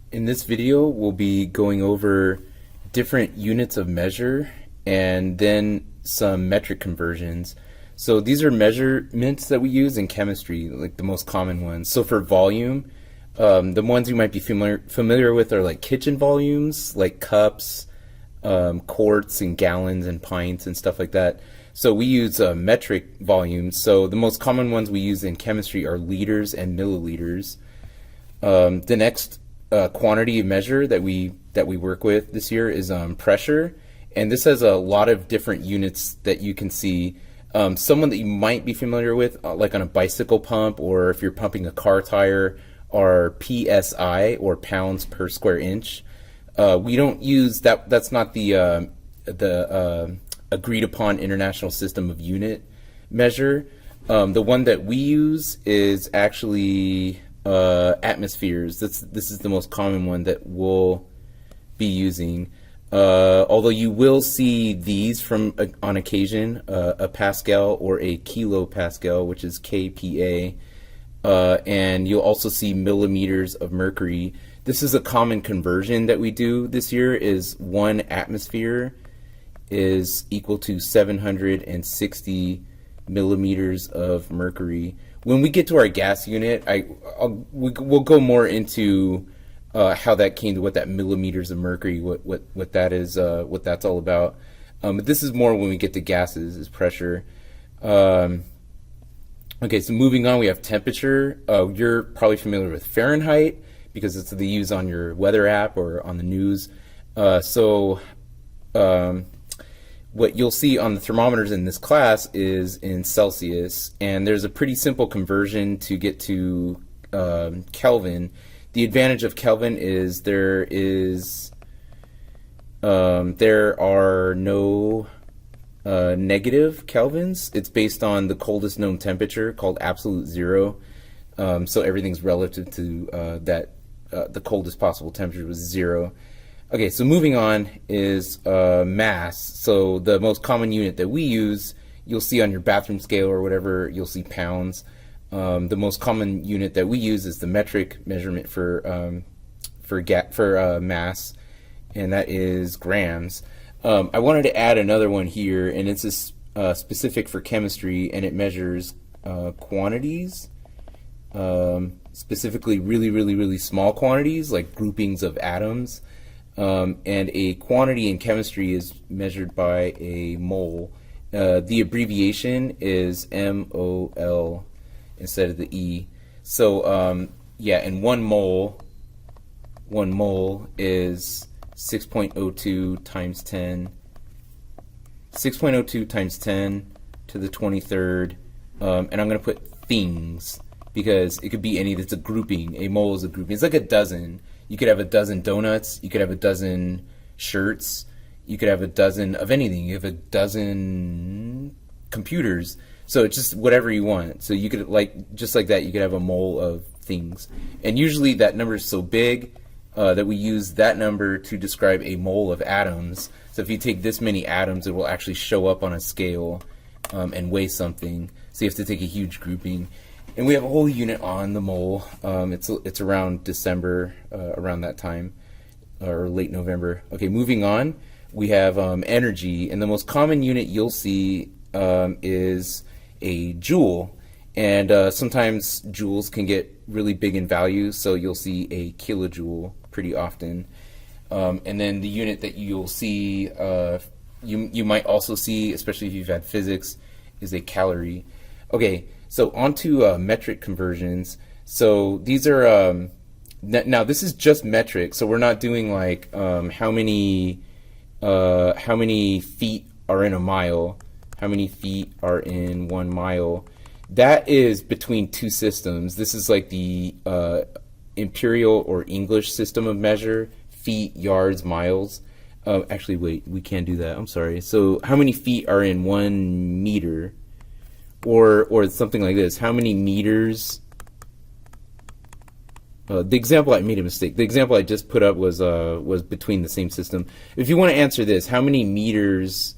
In this video, we'll be going over different units of measure and then some metric conversions. So these are measurements that we use in chemistry, like the most common ones. So for volume, the ones you might be familiar with are like kitchen volumes, like cups, quarts and gallons and pints and stuff like that. So we use metric volumes. So the most common ones we use in chemistry are liters and milliliters. The next quantity measure that we work with this year is pressure, and this has a lot of different units that you can see. Someone that you might be familiar with, like on a bicycle pump, or if you're pumping a car tire, are PSI, or pounds per square inch. We don't use that. That's not the agreed upon international system of unit measure. The one that we use is actually atmospheres. This is the most common one that we'll be using. Although you will see these from on occasion, a pascal or a kilopascal, which is kPa, and you'll also see millimeters of mercury. This is a common conversion that we do this year. Is 1 atmosphere is equal to 760 millimeters of mercury. When we get to our gas unit, we'll go more into how that came to what that millimeters of mercury, what that is, what that's all about. But this is more when we get to gases, is pressure. Okay, so moving on, we have temperature. You're probably familiar with Fahrenheit because it's the use on your weather app or on the news. What you'll see on the thermometers in this class is in Celsius, and there's a pretty simple conversion to get to Kelvin. The advantage of Kelvin is there are no negative kelvins. It's based on the coldest known temperature called absolute zero. So everything's relative to the coldest possible temperature was 0. Okay, so moving on is mass. So the most common unit that we use, you'll see on your bathroom scale or whatever, you'll see pounds. The most common unit that we use is the metric measurement for mass, and that is grams. I wanted to add another one here, and it's specific for chemistry, and it measures quantities, specifically really small quantities, like groupings of atoms. And a quantity in chemistry is measured by a mole. The abbreviation is MOL instead of the E. So yeah, and one mole is 6.02 times 10 to the 23rd. And I'm going to put things because it could be any. That's a grouping. A mole is a grouping. It's like a dozen. You could have a dozen donuts, you could have a dozen shirts, you could have a dozen of anything, you have a dozen computers, so it's just whatever you want. So you could, just like that, you could have a mole of things. And usually that number is so big that we use that number to describe a mole of atoms. So if you take this many atoms, it will actually show up on a scale and weigh something. So you have to take a huge grouping. And we have a whole unit on the mole. It's around December, around that time, or late November. Okay, moving on, we have energy, and the most common unit you'll see is a joule. And sometimes joules can get really big in value, so you'll see a kilojoule pretty often. And then the unit that you'll see, you might also see, especially if you've had physics, is a calorie. Okay. So onto metric conversions. So these are now this is just metric. So we're not doing like how many feet are in a mile, how many feet are in 1 mile. That is between two systems. This is like the imperial or English system of measure: feet, yards, miles. Actually, wait, we can't do that. I'm sorry. So how many feet are in 1 meter? Or something like this. How many meters? The example, I made a mistake. The example I just put up was between the same system. If you want to answer this, how many meters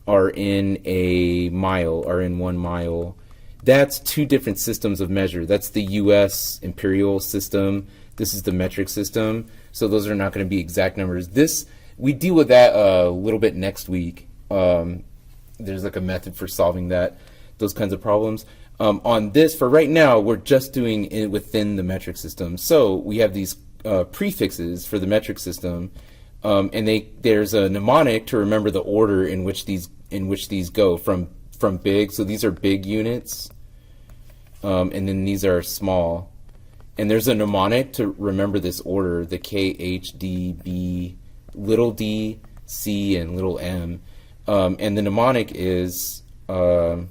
are in a mile, are in 1 mile? That's two different systems of measure. That's the U.S. imperial system. This is the metric system. So those are not going to be exact numbers. This, we deal with that a little bit next week. There's like a method for solving that, those kinds of problems. On this, for right now, we're just doing it within the metric system. So we have these prefixes for the metric system, and there's a mnemonic to remember the order in which these go from big. So these are big units, and then these are small. And there's a mnemonic to remember this order: the K, H, D, B, little d, C, and little m. And the mnemonic is okay.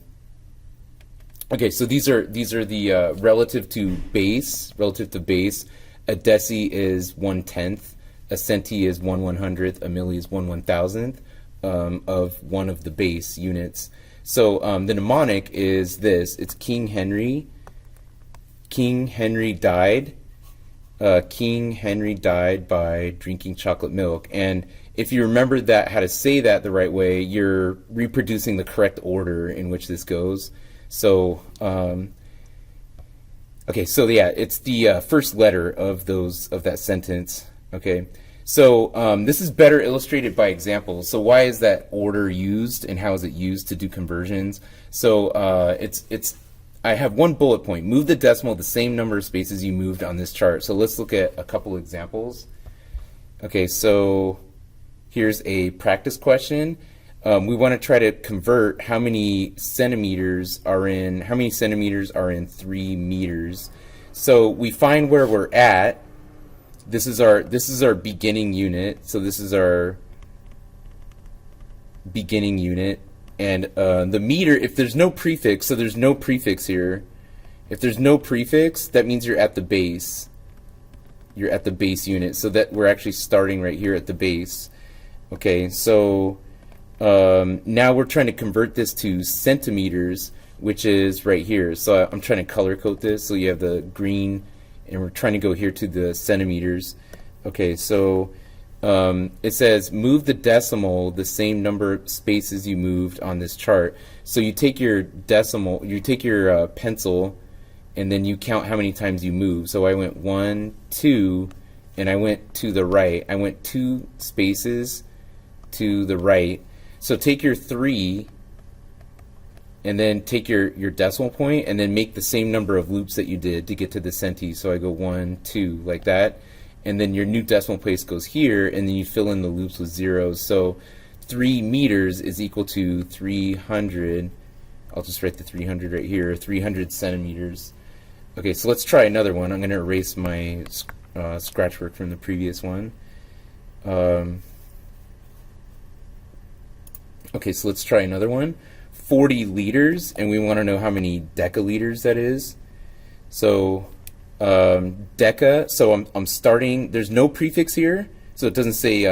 So these are the relative to base. A deci is 1/10. A centi is 1/100th. A milli is 1/1000th of one of the base units. So the mnemonic is this. It's King Henry. King Henry died. King Henry died by drinking chocolate milk. And if you remember that, how to say that the right way, you're reproducing the correct order in which this goes. So, okay, so yeah, it's the first letter of that sentence. Okay, so this is better illustrated by examples. So why is that order used, and how is it used to do conversions? So I have one bullet point: move the decimal the same number of spaces you moved on this chart. So let's look at a couple examples. Okay, so here's a practice question. We want to try to convert how many centimeters are in 3 meters. So we find where we're at. This is our beginning unit. So this is our beginning unit. And the meter, if there's no prefix, so there's no prefix here. If there's no prefix, that means you're at the base. You're at the base unit. So that we're actually starting right here at the base. Okay, so now we're trying to convert this to centimeters, which is right here. So I'm trying to color code this. So you have the green, and we're trying to go here to the centimeters. Okay, so it says move the decimal the same number of spaces you moved on this chart. So you take your decimal, you take your pencil, and then you count how many times you move. So I went 1, 2, and I went to the right. I went 2 spaces to the right. So take your 3, and then take your decimal point, and then make the same number of loops that you did to get to the centi. So I go 1, 2, like that. And then your new decimal place goes here, and then you fill in the loops with zeros. So 3 meters is equal to 300. I'll just write the 300 right here, 300 centimeters. Okay, so let's try another one. I'm going to erase my scratch work from the previous one. Okay, so let's try another one. 40 liters, and we want to know how many decaliters that is. So deca, so I'm starting, there's no prefix here, so it doesn't say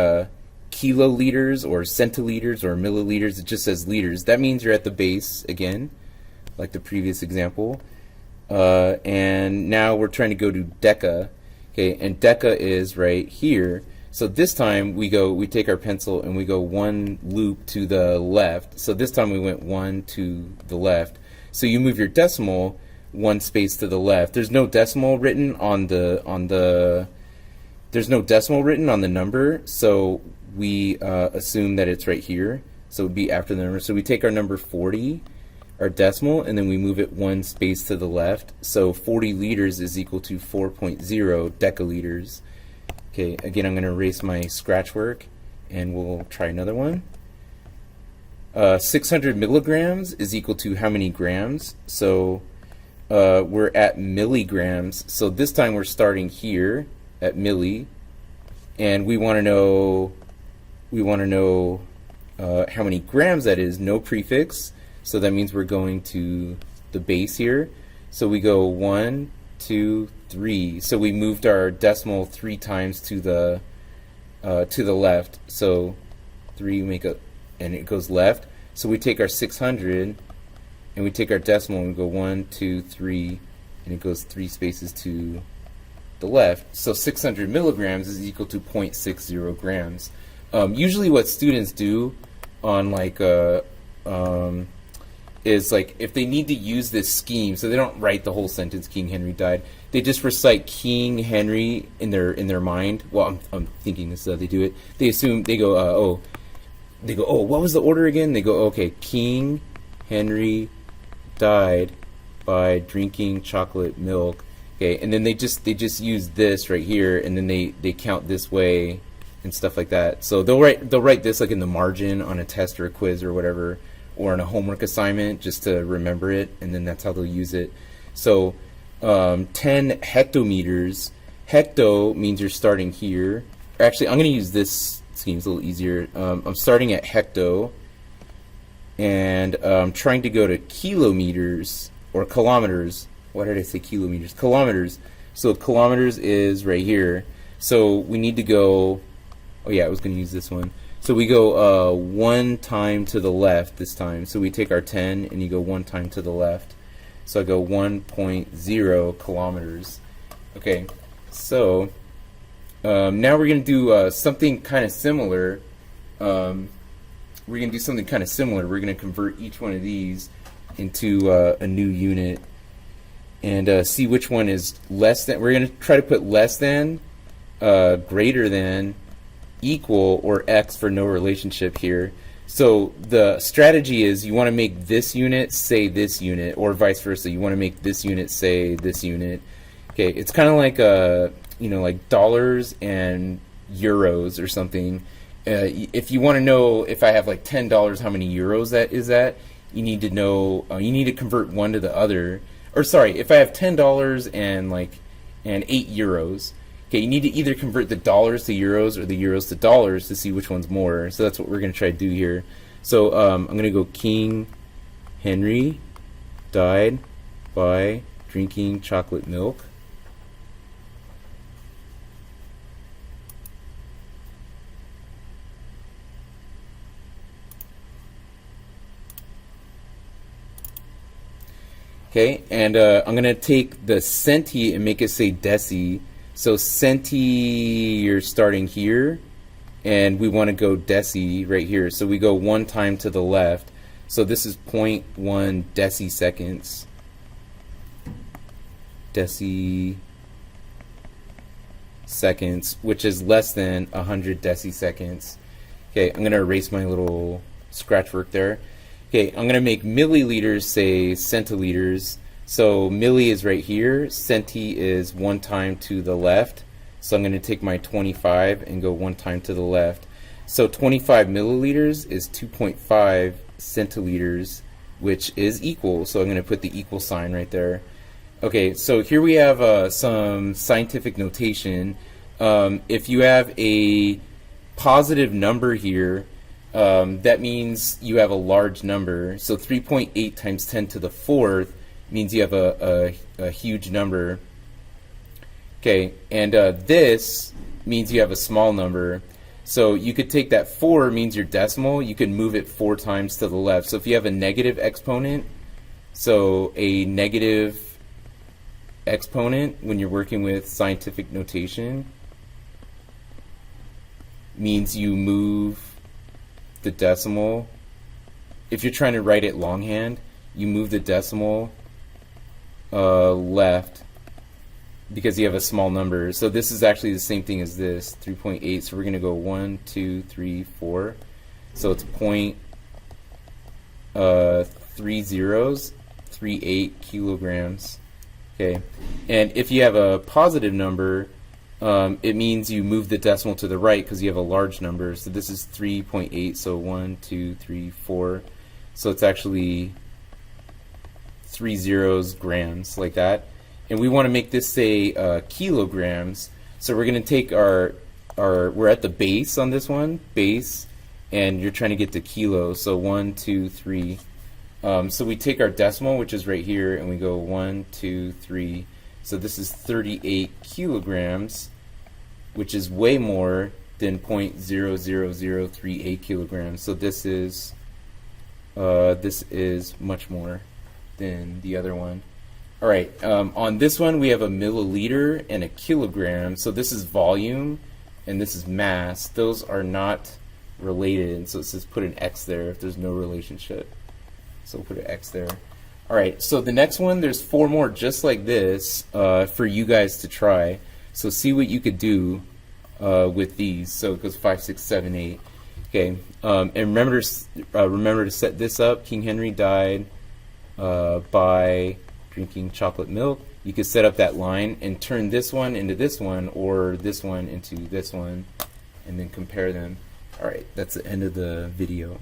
kiloliters or centiliters or milliliters, it just says liters. That means you're at the base again, like the previous example. And now we're trying to go to deca, okay, and deca is right here. So this time we take our pencil and we go 1 loop to the left. So this time we went 1 to the left. So you move your decimal 1 space to the left. There's no decimal written on the number, so we assume that it's right here. So it would be after the number. So we take our number 40, our decimal, and then we move it 1 space to the left. So 40 liters is equal to 4.0 decaliters. Okay, again, I'm going to erase my scratch work, and we'll try another one. 600 milligrams is equal to how many grams? So we're at milligrams. So this time we're starting here at milli, and we want to know how many grams that is. No prefix, so that means we're going to the base here. So we go 1, 2, 3. So we moved our decimal 3 times to the left. So 3 and it goes left. So we take our 600 and we take our decimal and we go 1, 2, 3, and it goes 3 spaces to the left. So 600 milligrams is equal to 0.60 grams. Usually what students do on is like if they need to use this scheme, so they don't write the whole sentence King Henry died, they just recite King Henry in their mind. Well, I'm thinking this is how they do it. They assume they go what was the order again? They go, okay, King Henry died by drinking chocolate milk. Okay, and then they just use this right here, and then they count this way and stuff like that. So they'll write this like in the margin on a test or a quiz or whatever, or on a homework assignment just to remember it, and then that's how they'll use it. So 10 hectometers. Hecto means you're starting here. Actually, I'm going to use this scheme. It's a little easier. I'm starting at hecto, and I'm trying to go to kilometers or kilometers. Why did I say kilometers? Kilometers. So kilometers is right here. So we need to go. Oh yeah, I was going to use this one. So we go 1 time to the left this time. So we take our 10 and you go 1 time to the left. So I go 1.0 kilometers. Okay, so now we're going to do something kind of similar. We're going to do something kind of similar. We're going to convert each one of these into a new unit and see which one is less than. We're going to try to put less than, greater than, equal, or x for no relationship here. So the strategy is you want to make this unit say this unit, or vice versa. You want to make this unit say this unit. Okay, it's kind of like like dollars and euros or something. If you want to know if I have like $10, how many euros that is at, you need to know. You need to convert one to the other. Or sorry, if I have $10 and 8 euros. Okay, you need to either convert the dollars to euros or the euros to dollars to see which one's more. So that's what we're going to try to do here. So I'm going to go King Henry died by drinking chocolate milk. Okay, and I'm going to take the centi and make it say deci. So centi, you're starting here, and we want to go deci right here. So we go 1 time to the left. So this is 0.1 deciseconds. Deciseconds, which is less than 100 deciseconds. Okay, I'm going to erase my little scratch work there. Okay, I'm going to make milliliters say centiliters. So milli is right here, centi is 1 time to the left. So I'm going to take my 25 and go 1 time to the left. So 25 milliliters is 2.5 centiliters, which is equal. So I'm going to put the equal sign right there. Okay, so here we have some scientific notation. If you have a positive number here, that means you have a large number. So 3.8 times 10 to the 4th means you have a huge number. Okay, and this means you have a small number. So you could take that 4 means your decimal, you can move it 4 times to the left. So if you have a negative exponent, so a negative exponent when you're working with scientific notation means you move the decimal. If you're trying to write it longhand, you move the decimal left because you have a small number. So this is actually the same thing as this, 3.8. So we're going to go 1, 2, 3, 4. So it's 0.3038 kilograms. Okay, and if you have a positive number, it means you move the decimal to the right because you have a large number. So this is 3.8. So 1, 2, 3, 4. So it's actually 30 grams, like that. And we want to make this say kilograms. So we're going to take we're at the base on this one, base, and you're trying to get to kilo. So 1, 2, 3. So we take our decimal, which is right here, and we go 1, 2, 3. So this is 38 kilograms, which is way more than 0.00038 kilograms. So this is much more than the other one. All right, on this one we have a milliliter and a kilogram. So this is volume and this is mass. Those are not related, so it says put an X there if there's no relationship. So we'll put an X there. Alright, so the next one, there's 4 more just like this for you guys to try. So see what you could do with these. So it goes 5, 6, 7, 8. Okay, and remember to set this up. King Henry died by drinking chocolate milk. You could set up that line and turn this one into this one, or this one into this one, and then compare them. Alright, that's the end of the video.